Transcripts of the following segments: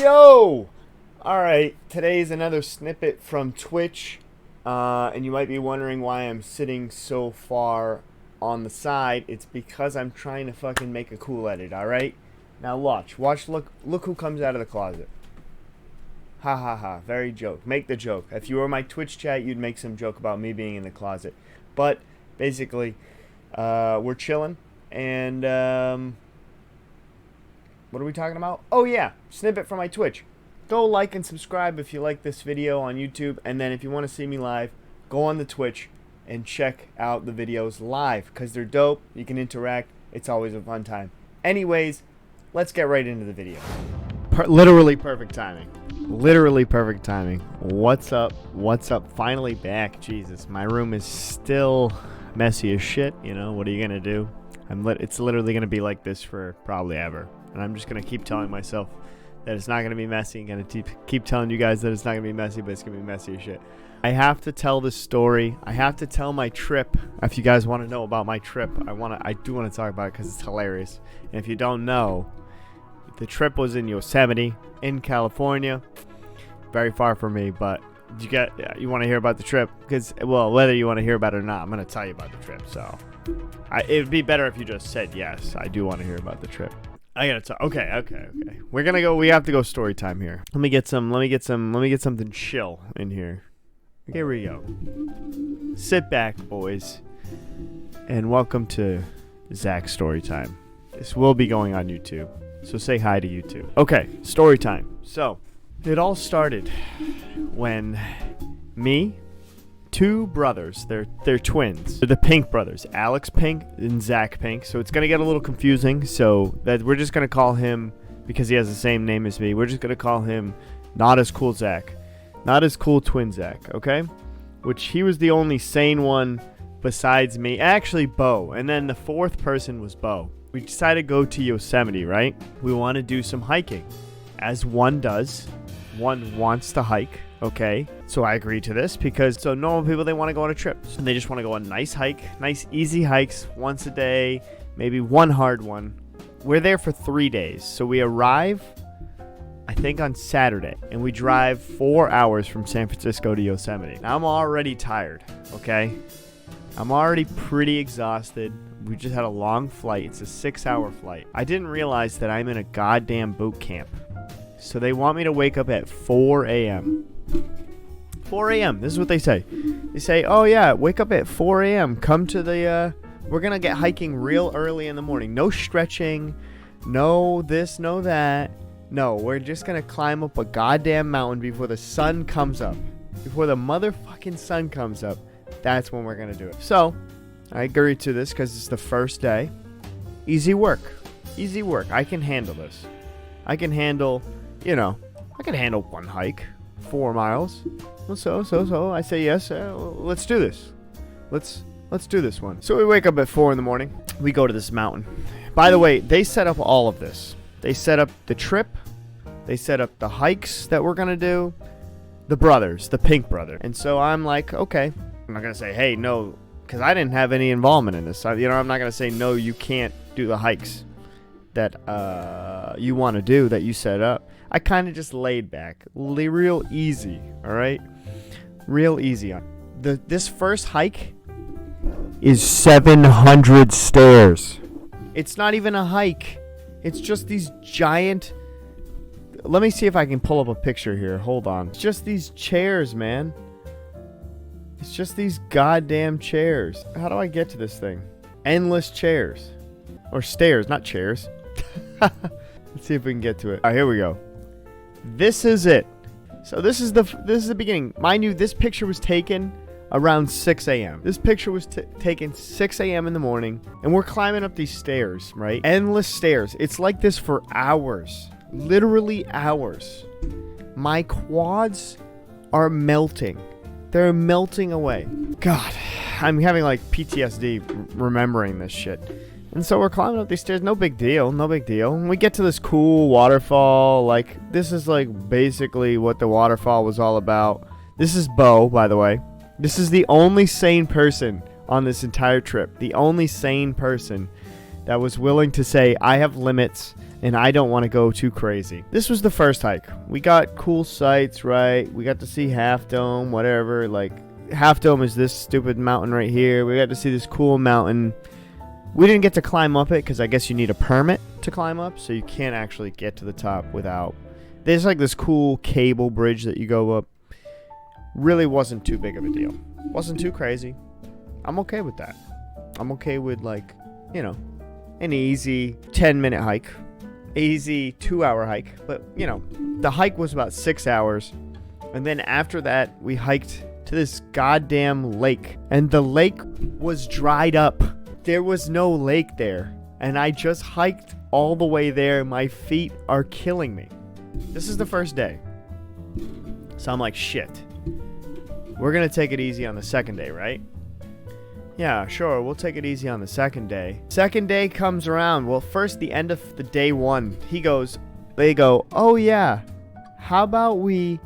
Yo! Alright, today's another snippet from Twitch. And you might be wondering why I'm sitting so far on the side. It's because I'm trying to fucking make a cool edit, alright? Now watch, look who comes out of the closet. Ha ha ha, very joke. Make the joke. If you were my Twitch chat, you'd make some joke about me being in the closet. But, basically, we're chilling. And, what are we talking about? Oh yeah, snippet from my Twitch. Go like and subscribe if you like this video on YouTube. And then if you want to see me live, go on the Twitch and check out the videos live. Because they're dope. You can interact. It's always a fun time. Anyways, let's get right into the video. Literally perfect timing. Literally perfect timing. What's up? What's up? Finally back. Jesus, my room is still messy as shit. You know, what are you going to do? It's literally going to be like this for probably ever. And I'm just going to keep telling myself that it's not going to be messy. I'm going to keep telling you guys that it's not going to be messy, but it's going to be messy as shit. I have to tell this story. I have to tell my trip. If you guys want to know about my trip, I do want to talk about it because it's hilarious. And if you don't know, the trip was in Yosemite, in California. Very far from me, but you want to hear about the trip? Because, well, whether you want to hear about it or not, I'm going to tell you about the trip. So it would be better if you just said yes. I do want to hear about the trip. I gotta talk. Okay. We're gonna go. We have to go story time here. Let me get something chill in here. Here we go. Sit back, boys, and welcome to Zach's story time. This will be going on YouTube, so say hi to YouTube. Okay, story time. So it all started when me. Two brothers, they're twins. They're the Pink brothers, Alex Pink and Zach Pink. So it's gonna get a little confusing. So that we're just gonna call him, because he has the same name as me, we're just gonna call him Not As Cool Zach, Not As Cool Twin Zach. Okay, which he was the only sane one besides me. Actually, Bo, and then the fourth person was Bo. We decided to go to Yosemite, right? We want to do some hiking, as one does. One wants to hike. Okay, so I agreed to this because normal people, they want to go on a trip. So they just want to go on a nice hike, nice easy hikes once a day, maybe one hard one. We're there for 3 days. So we arrive, I think, on Saturday, and we drive 4 hours from San Francisco to Yosemite. Now I'm already tired, okay? I'm already pretty exhausted. We just had a long flight. It's a 6-hour flight. I didn't realize that I'm in a goddamn boot camp. So they want me to wake up at 4 a.m. 4 a.m. This is what they say. They say, oh yeah, wake up at 4 a.m. Come to the, we're going to get hiking real early in the morning. No stretching. No this, no that. No, we're just going to climb up a goddamn mountain before the sun comes up. Before the motherfucking sun comes up. That's when we're going to do it. So, I agreed to this because it's the first day. Easy work. Easy work. I can handle this. I can handle, I can handle one hike. 4 miles. So I say yes. Let's do this. Let's do this one. So we wake up at 4 in the morning. We go to this mountain. By the way, they set up all of this. They set up the trip. They set up the hikes that we're gonna do. The brothers, the Pink brother. And so I'm like, okay. I'm not gonna say, hey, no, because I didn't have any involvement in this. I'm not gonna say no. You can't do the hikes that you want to do that you set up. I kind of just laid back, real easy, all right? Real easy. This first hike is 700 stairs. It's not even a hike. It's just these giant... Let me see if I can pull up a picture here. Hold on. It's just these chairs, man. It's just these goddamn chairs. How do I get to this thing? Endless chairs. Or stairs, not chairs. Let's see if we can get to it. All right, here we go. This is it. So this is the beginning. Mind you, this picture was taken around 6 a.m. This picture was taken 6 a.m. in the morning, and we're climbing up these stairs, right? Endless stairs. It's like this for hours. Literally hours. My quads are melting. They're melting away. God, I'm having like PTSD remembering this shit. And so we're climbing up these stairs. No big deal. No big deal. And we get to this cool waterfall. Like, this is like basically what the waterfall was all about. This is Bo, by the way. This is the only sane person on this entire trip. The only sane person that was willing to say, I have limits and I don't want to go too crazy. This was the first hike. We got cool sights, right? We got to see Half Dome, whatever. Like, Half Dome is this stupid mountain right here. We got to see this cool mountain. We didn't get to climb up it because I guess you need a permit to climb up, so you can't actually get to the top without. There's like this cool cable bridge that you go up. Really wasn't too big of a deal. Wasn't too crazy. I'm okay with that. I'm okay with, like, you know, an easy 10-minute hike. Easy 2-hour hike. But, you know, the hike was about 6 hours. And then after that, we hiked to this goddamn lake. And the lake was dried up. There was no lake there. And I just hiked all the way there. My feet are killing me. This is the first day. So I'm like, shit. We're going to take it easy on the second day, right? Yeah, sure, we'll take it easy on the second day. Second day comes around. Well, first, the end of the day one, they go, oh yeah, how about we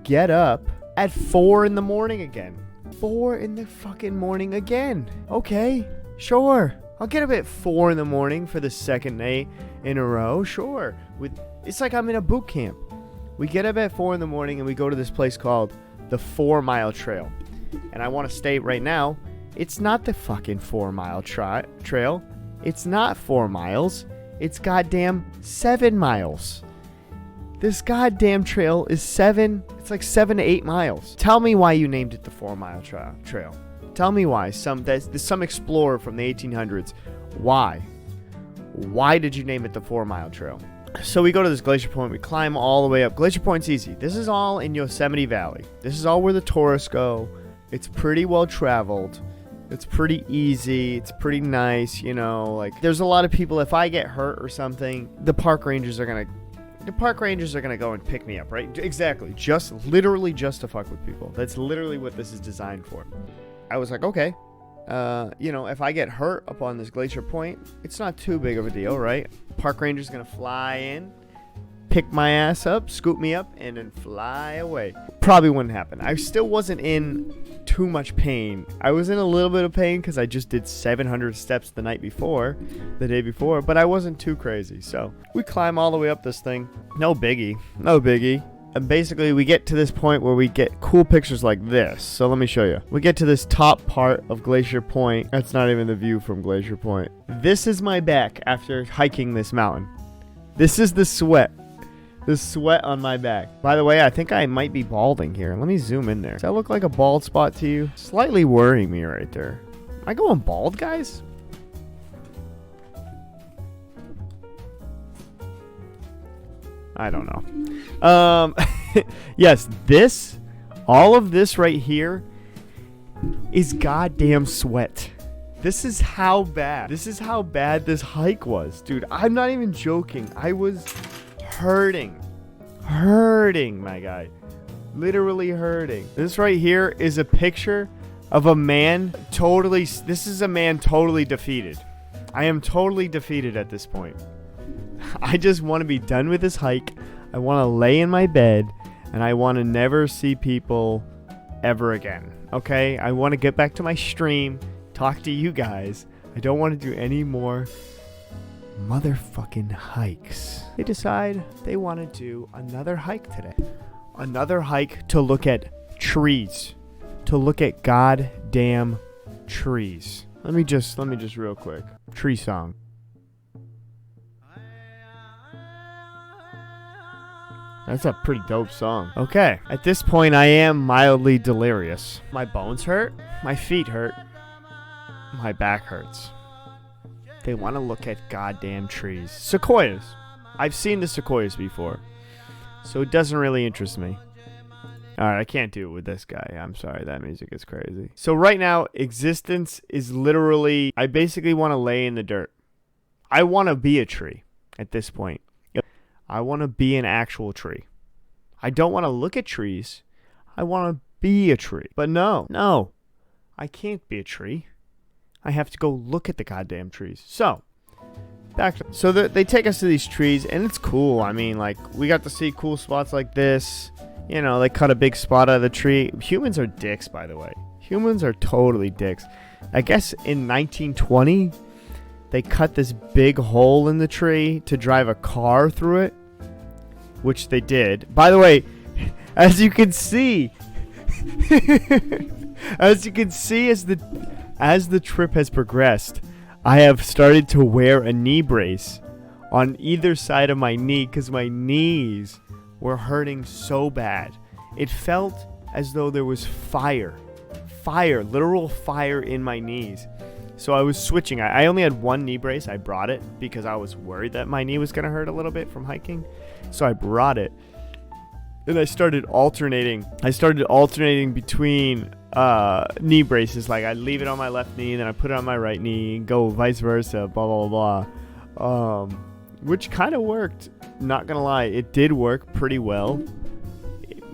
get up at 4 in the morning again? 4 in the fucking morning again. Okay, sure. I'll get up at 4 in the morning for the second day in a row, sure. It's like I'm in a boot camp. We get up at 4 in the morning and we go to this place called the 4 Mile Trail. And I want to state right now, it's not the fucking 4 Mile trail. It's not 4 miles. It's goddamn 7 miles. This goddamn trail is 7. It's like 7 to 8 miles. Tell me why you named it the 4 Mile trail. Tell me why. Some explorer from the 1800s. Why? Why did you name it the 4 Mile trail? So we go to this glacier point. We climb all the way up. Glacier Point's easy. This is all in Yosemite Valley. This is all where the tourists go. It's pretty well traveled. It's pretty easy. It's pretty nice, you know. Like, there's a lot of people. If I get hurt or something, the park rangers are gonna go and pick me up, right? Exactly. Literally just to fuck with people. That's literally what this is designed for. I was like, okay. You know, if I get hurt up on this glacier point, it's not too big of a deal, right? Park ranger's gonna fly in, pick my ass up, scoop me up, and then fly away. Probably wouldn't happen. I still wasn't in too much pain. I was in a little bit of pain because I just did 700 steps the day before, but I wasn't too crazy. So we climb all the way up this thing. No biggie. And basically we get to this point where we get cool pictures like this. So let me show you. We get to this top part of Glacier Point. That's not even the view from Glacier Point. This is my back after hiking this mountain. This is the sweat. The sweat on my back. By the way, I think I might be balding here. Let me zoom in there. Does that look like a bald spot to you? Slightly worrying me right there. Am I going bald, guys? I don't know. Yes, all of this right here is goddamn sweat. This is how bad this hike was. Dude, I'm not even joking. I was hurting, my guy. Literally hurting. This right here is a picture of a man totally defeated. I am totally defeated at this point. I just want to be done with this hike. I want to lay in my bed and I want to never see people ever again. Okay? I want to get back to my stream, talk to you guys. I don't want to do any more motherfucking hikes. They decide they want to do another hike today. Another hike to look at trees. To look at goddamn trees. Let me just real quick. Tree song. That's a pretty dope song. Okay, at this point I am mildly delirious. My bones hurt, my feet hurt, my back hurts. They want to look at goddamn trees. Sequoias. I've seen the sequoias before, so it doesn't really interest me. Alright, I can't do it with this guy. I'm sorry, that music is crazy. So right now, existence is literally, I basically want to lay in the dirt. I want to be a tree at this point. I want to be an actual tree. I don't want to look at trees. I want to be a tree. But no, I can't be a tree. I have to go look at the goddamn trees. So they take us to these trees, and it's cool. I mean, like, we got to see cool spots like this. You know, they cut a big spot out of the tree. Humans are dicks, by the way. Humans are totally dicks. I guess in 1920, they cut this big hole in the tree to drive a car through it, which they did. By the way, as you can see, as the trip has progressed, I have started to wear a knee brace on either side of my knee because my knees were hurting so bad. It felt as though there was literal fire in my knees. So I was switching. I only had one knee brace. I brought it because I was worried that my knee was going to hurt a little bit from hiking. So I brought it. And I started alternating. Between knee braces. Like I'd leave it on my left knee, then I put it on my right knee, and go vice versa, blah, blah, blah. Which kind of worked. Not going to lie. It did work pretty well.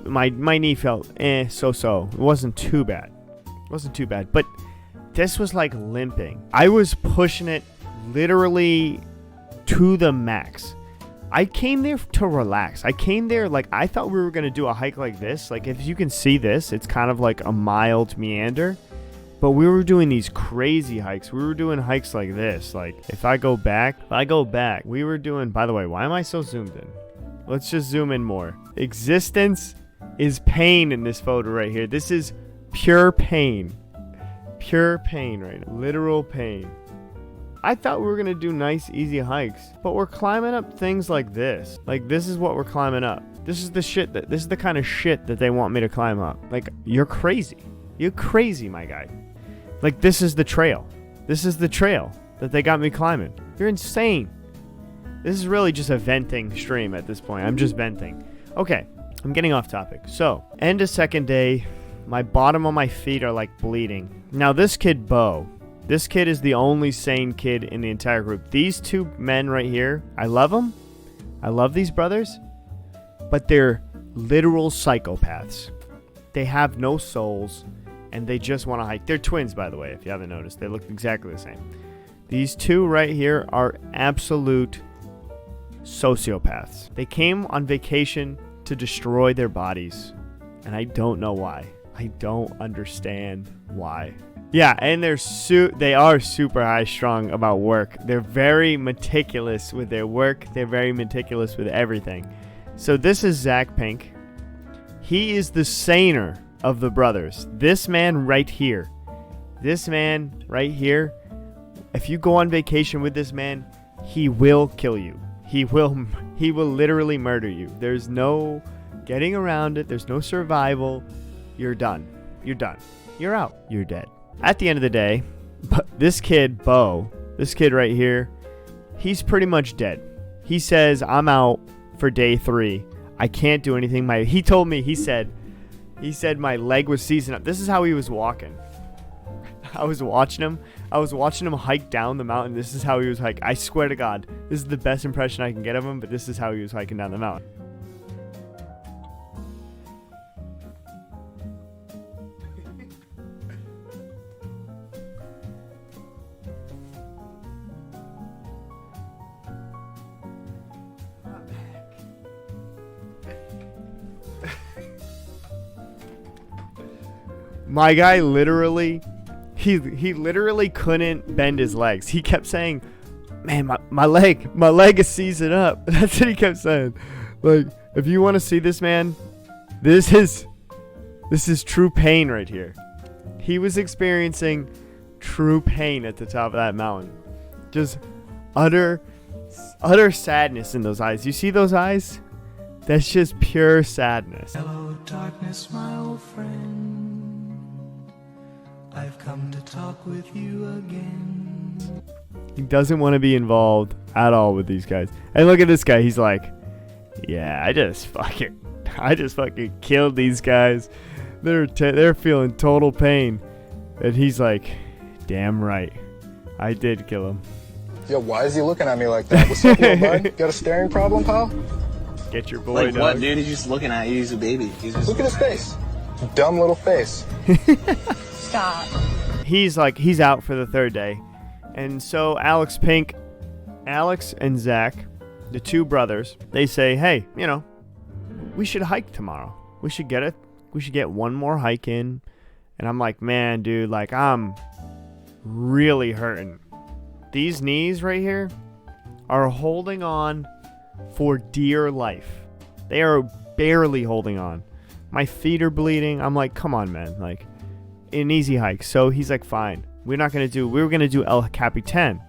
My knee felt so. It wasn't too bad. But this was like limping. I was pushing it literally to the max. I came there to relax. I came there like I thought we were going to do a hike like this. Like if you can see this, it's kind of like a mild meander. But we were doing these crazy hikes. We were doing hikes like this. Like if I go back, we were doing, by the way, why am I so zoomed in? Let's just zoom in more. Existence is pain in this photo right here. This is pure pain. Pure pain right now. Literal pain. I thought we were going to do nice, easy hikes, but we're climbing up things like this. Like, this is what we're climbing up. This is the kind of shit that they want me to climb up. Like, you're crazy. You're crazy, my guy. Like, this is the trail. This is the trail that they got me climbing. You're insane. This is really just a venting stream at this point. I'm just venting. Okay, I'm getting off topic. So, end of second day. My bottom of my feet are, like, bleeding. Now, this kid, Bo. This kid is the only sane kid in the entire group. These two men right here, I love them. I love these brothers. But they're literal psychopaths. They have no souls, and they just want to hike. They're twins, by the way, if you haven't noticed. They look exactly the same. These two right here are absolute sociopaths. They came on vacation to destroy their bodies, and I don't know why. I don't understand why. Yeah, and they are super high strung about work. They're very meticulous with their work. They're very meticulous with everything. So this is Zach Pink. He is the saner of the brothers. This man right here. If you go on vacation with this man, he will kill you. He will literally murder you. There's no getting around it. There's no survival. You're done. You're out. You're dead. At the end of the day, this kid, Bo, this kid right here, he's pretty much dead. He says, I'm out for day 3. I can't do anything. He told me, he said my leg was seizing up. This is how he was walking. I was watching him hike down the mountain. This is how he was hiking. I swear to God, this is the best impression I can get of him, but this is how he was hiking down the mountain. My guy literally, he literally couldn't bend his legs. He kept saying, man, my leg is seizing up. That's what he kept saying. Like, if you want to see this, man, this is true pain right here. He was experiencing true pain at the top of that mountain. Just utter sadness in those eyes. You see those eyes? That's just pure sadness. Hello, darkness, my old friend. I've come to talk with you again. He doesn't want to be involved at all with these guys. And look at this guy. He's like, yeah, I just fucking killed these guys. They're feeling total pain. And he's like, damn right, I did kill him. Yo, why is he looking at me like that? What's up, little bud? Got a staring problem, pal? Get your boy, like dog. What, dude? He's just looking at you. He's a baby. Look at his face. Dumb little face. Stop. He's out for the 3rd day. And so Alex and Zach, the two brothers, they say, hey, we should hike tomorrow. We should get one more hike in. And I'm like, man, dude, like, I'm really hurting. These knees right here are holding on for dear life. They are barely holding on. My feet are bleeding. I'm like, come on, man. Like, an easy hike. So he's like, fine. We were going to do El Capitan.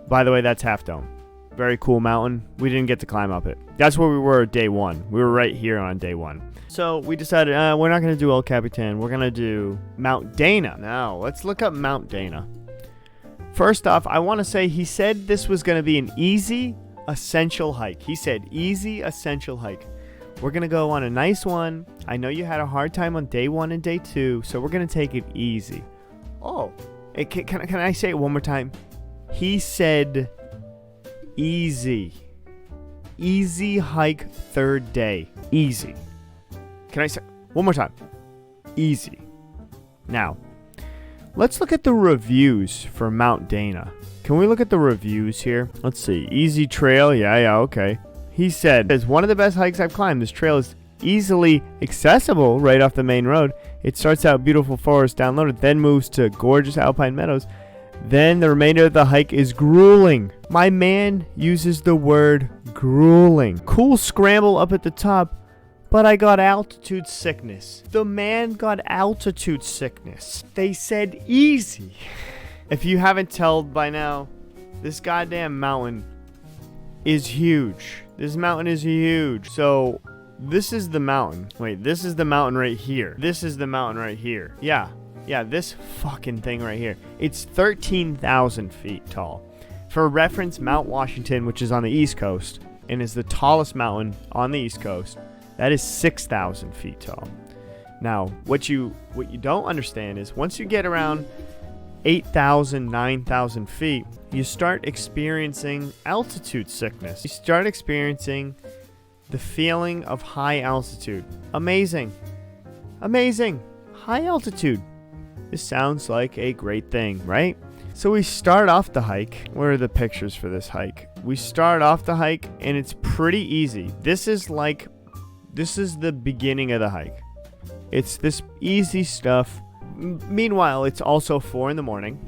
By the way, that's Half Dome. Very cool mountain. We didn't get to climb up it. That's where we were day one. We were right here on day one. So we decided we're not going to do El Capitan. We're going to do Mount Dana. Now, let's look up Mount Dana. First off, I want to say he said this was going to be an easy, essential hike. He said easy, essential hike. We're going to go on a nice one. I know you had a hard time on day 1 and day 2, so we're going to take it easy. Oh, can I say it one more time? He said easy. Easy hike 3rd day. Easy. Can I say one more time? Easy. Now, let's look at the reviews for Mount Dana. Can we look at the reviews here? Let's see. Easy trail. Yeah, okay. He said, as one of the best hikes I've climbed. This trail is easily accessible right off the main road. It starts out beautiful forest downloaded, then moves to gorgeous alpine meadows. Then the remainder of the hike is grueling. My man uses the word grueling. Cool scramble up at the top, but I got altitude sickness. The man got altitude sickness. They said easy. If you haven't told by now, this goddamn mountain is huge. This mountain is huge. So this is the mountain. Wait, this is the mountain right here. This is the mountain right here. Yeah, this fucking thing right here. It's 13,000 feet tall. For reference, Mount Washington, which is on the East Coast and is the tallest mountain on the East Coast, that is 6,000 feet tall. Now, what you don't understand is once you get around 8,000, 9,000 feet, you start experiencing altitude sickness. You start experiencing the feeling of high altitude. Amazing. High altitude. This sounds like a great thing, right? So we start off the hike. Where are the pictures for this hike? We start off the hike and it's pretty easy. This is the beginning of the hike. It's this easy stuff. Meanwhile, it's also 4 a.m.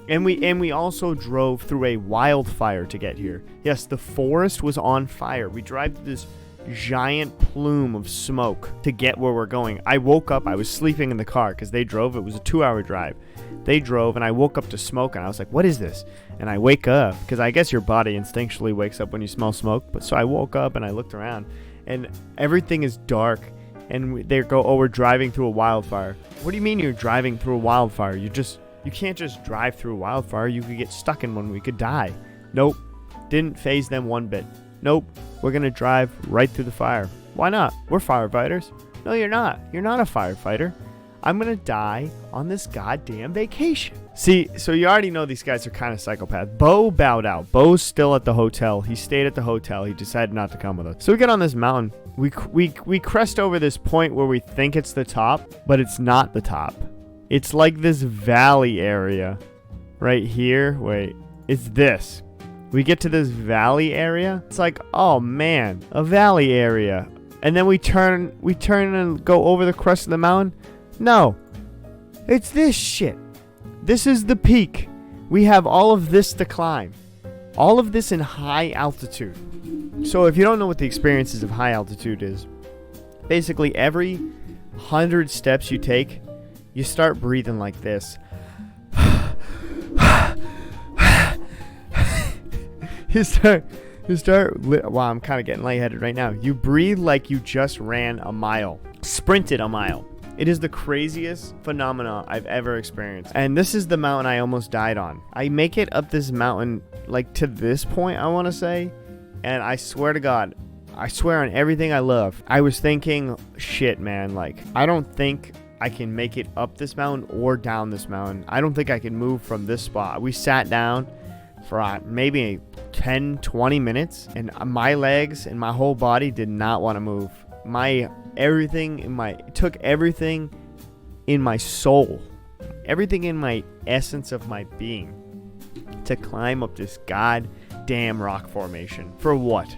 and we also drove through a wildfire to get here. Yes, the forest was on fire. We drive through this giant plume of smoke to get where we're going. I woke up. I was sleeping in the car because they drove. It was a 2-hour drive. They drove, and I woke up to smoke, and I was like, what is this? And I wake up because I guess your body instinctually wakes up when you smell smoke. But so I woke up, and I looked around, and everything is dark. And they go, oh, we're driving through a wildfire. What do you mean you're driving through a wildfire? You can't just drive through a wildfire. You could get stuck in one. We could die. Nope. Didn't faze them one bit. Nope. We're going to drive right through the fire. Why not? We're firefighters. No, you're not. You're not a firefighter. I'm going to die on this goddamn vacation. See, so you already know these guys are kind of psychopath. Bo bowed out. Bo's still at the hotel. He stayed at the hotel. He decided not to come with us. So we get on this mountain. We crest over this point where we think it's the top, but it's not the top. It's like this valley area right here. Wait, it's this. We get to this valley area. It's like, oh man, a valley area. And then we turn and go over the crest of the mountain. No, it's this shit. This is the peak. We have all of this to climb. All of this in high altitude. So if you don't know what the experiences of high altitude is, basically every 100 steps you take, you start breathing like this. you start, wow, I'm kind of getting lightheaded right now. You breathe like you just ran a mile, sprinted a mile. It is the craziest phenomena I've ever experienced. And this is the mountain I almost died on. I make it up this mountain, like to this point, I want to say. And I swear to God, I swear on everything I love, I was thinking, shit, man, like, I don't think I can make it up this mountain or down this mountain. I don't think I can move from this spot. We sat down for maybe 10, 20 minutes, and my legs and my whole body did not want to move. It took everything in my soul, everything in my essence of my being to climb up this goddamn rock formation. For what?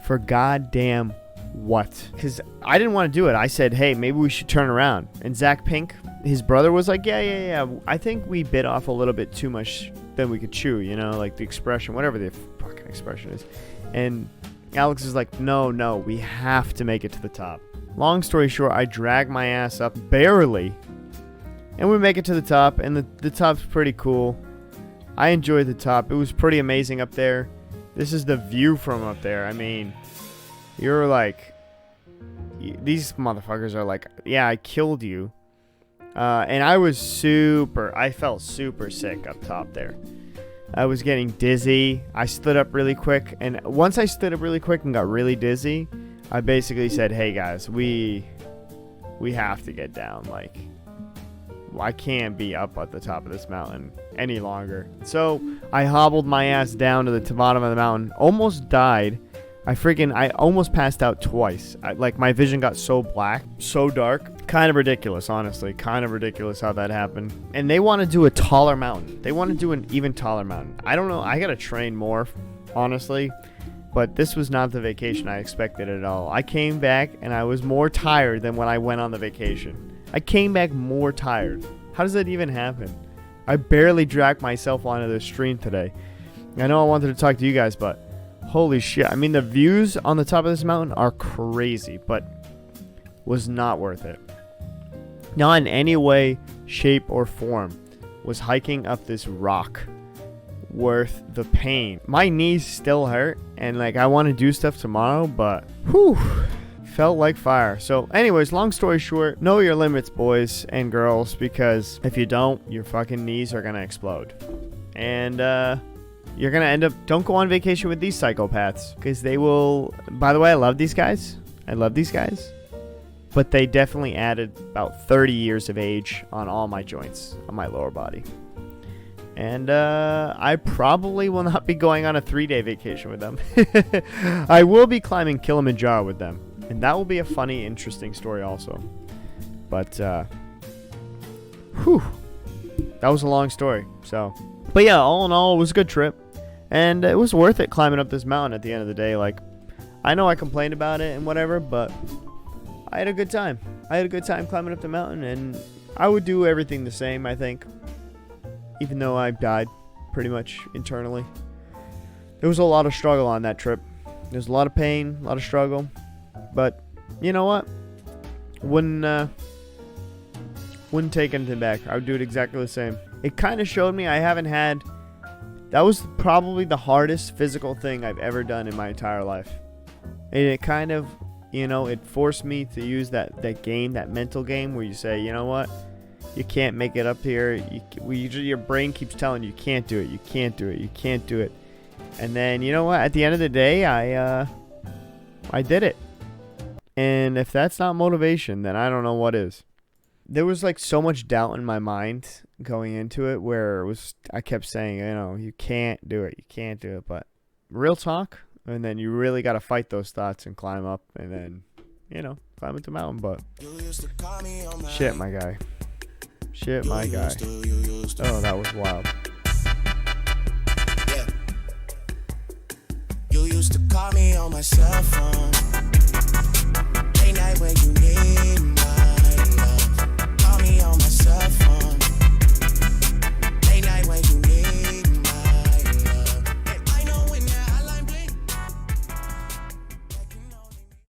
For goddamn what? Because I didn't want to do it. I said, hey, maybe we should turn around. And Zach Pink, his brother, was like, yeah. I think we bit off a little bit too much. then we could chew, you know, like the expression, whatever the fucking expression is. And Alex is like, no, we have to make it to the top. Long story short, I drag my ass up barely, and we make it to the top, and the top's pretty cool. I enjoyed the top. It was pretty amazing up there. This is the view from up there. I mean, you're like, these motherfuckers are like, yeah, I killed you. And I felt super sick up top there. I was getting dizzy. I stood up really quick, and once I stood up really quick and got really dizzy, I basically said, hey guys, we have to get down. Like, I can't be up at the top of this mountain any longer. So I hobbled my ass down to the bottom of the mountain, almost died. I almost passed out twice. Like, my vision got so black, so dark. Kind of ridiculous, honestly. Kind of ridiculous how that happened. And they want to do a taller mountain. They want to do an even taller mountain. I don't know. I got to train more, honestly. But this was not the vacation I expected at all. I came back and I was more tired than when I went on the vacation. I came back more tired. How does that even happen? I barely dragged myself onto the stream today. I know I wanted to talk to you guys, but holy shit. I mean, the views on the top of this mountain are crazy, but was not worth it. Not in any way, shape, or form was hiking up this rock worth the pain. My knees still hurt, and like, I want to do stuff tomorrow, but whew, felt like fire. So anyways, long story short, know your limits, boys and girls, because if you don't, your fucking knees are gonna explode. And you're gonna end up, don't go on vacation with these psychopaths, because they will. By the way, I love these guys, but they definitely added about 30 years of age on all my joints on my lower body. And I probably will not be going on a 3-day vacation with them. I will be climbing Kilimanjaro with them, and that will be a funny, interesting story also. But whew, that was a long story. So, but yeah, all in all, it was a good trip, and it was worth it climbing up this mountain at the end of the day. Like, I know I complained about it and whatever, but I had a good time. I had a good time climbing up the mountain, and I would do everything the same, I think. Even though I died pretty much internally. There was a lot of struggle on that trip. There was a lot of pain, a lot of struggle. But you know what? Wouldn't take anything back. I would do it exactly the same. It kind of showed me I haven't had... That was probably the hardest physical thing I've ever done in my entire life. And it kind of, you know, it forced me to use that game, that mental game where you say, you know what? You can't make it up here. Your brain keeps telling you, you can't do it. You can't do it. You can't do it. And then, you know what? At the end of the day, I did it. And if that's not motivation, then I don't know what is. There was like so much doubt in my mind going into it where I kept saying, you know, you can't do it. You can't do it. But real talk. And then you really got to fight those thoughts and climb up. And then, you know, climb up the mountain. But shit, my guy. Shit, my guy. Oh, that was wild. Yeah. You used to call me on my cell phone. Late night when you need me.